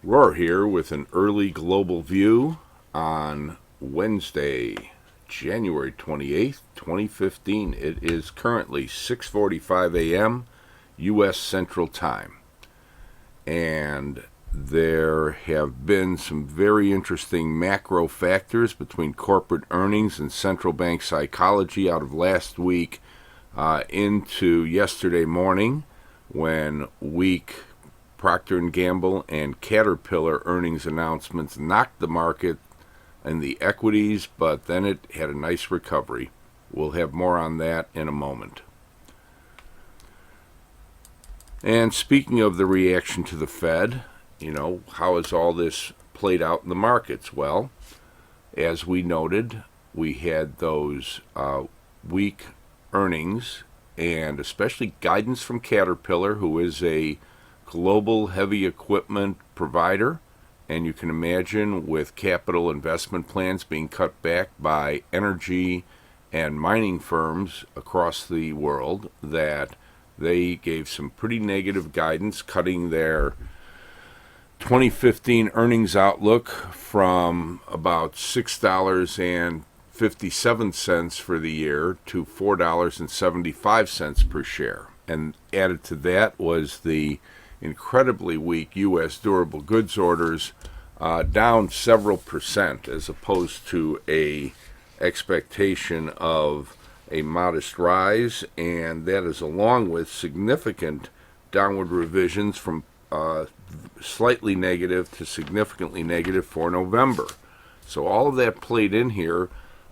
Rohr here with an early global view on Wednesday, January 28th, 2015. It is currently 6:45 a.m. U.S. Central Time. And there have been some very interesting macro factors between corporate earnings and central bank psychology out of last week into yesterday morning, when weak Procter & Gamble and Caterpillar earnings announcements knocked the market and the equities, but then it had a nice recovery. We'll have more on that in a moment. And speaking of the reaction to the Fed, how has all this played out in the markets? Well, as we noted, we had those weak earnings, and especially guidance from Caterpillar, who is a global heavy equipment provider, and you can imagine with capital investment plans being cut back by energy and mining firms across the world, that they gave some pretty negative guidance, cutting their 2015 earnings outlook from about $6.57 for the year to $4.75 per share. And added to that was the incredibly weak U.S. durable goods orders, down several percent, as opposed to a expectation of a modest rise, and that is along with significant downward revisions from slightly negative to significantly negative for November. So all of that played in here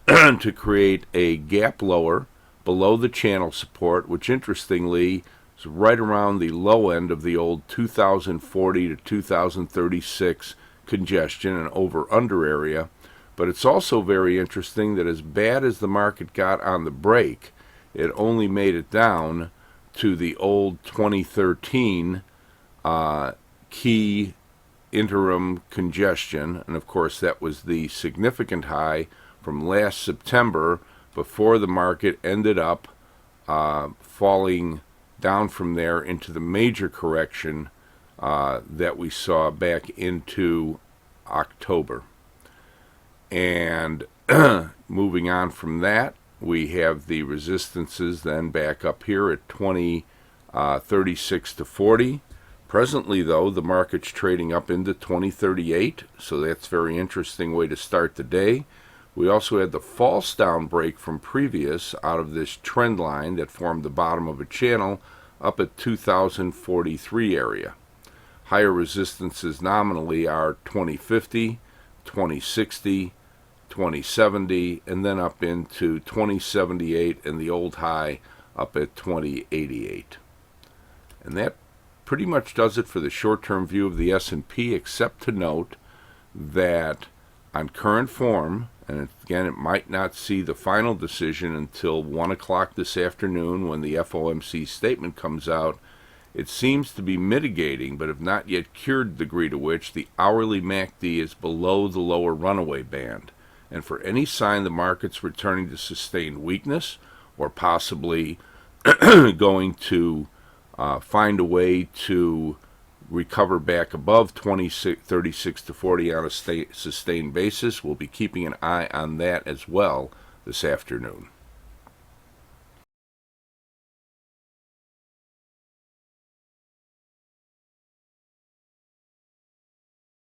to create a gap lower below the channel support, which interestingly is right around the low end of the old 2040 to 2036 congestion and over-under area. But it's also very interesting that as bad as the market got on the break, it only made it down to the old 2013 key interim congestion. And of course, that was the significant high from last September, before the market ended up falling down from there into the major correction that we saw back into October. And moving on from that, we have the resistances then back up here at 2036 to 40. Presently, though, the market's trading up into 2038, so that's a very interesting way to start the day. We also had the false down break from previous out of this trend line that formed the bottom of a channel up at 2043 area. Higher resistances nominally are 2050, 2060, 2070, and then up into 2078, and the old high up at 2088. And that pretty much does it for the short-term view of the S&P, except to note that on current form, and again, it might not see the final decision until 1 o'clock this afternoon when the FOMC statement comes out, it seems to be mitigating, but have not yet cured the degree to which the hourly MACD is below the lower runaway band. And for any sign the market's returning to sustained weakness, or possibly going to find a way to recover back above 36 to 40 on a sustained basis, we'll be keeping an eye on that as well this afternoon.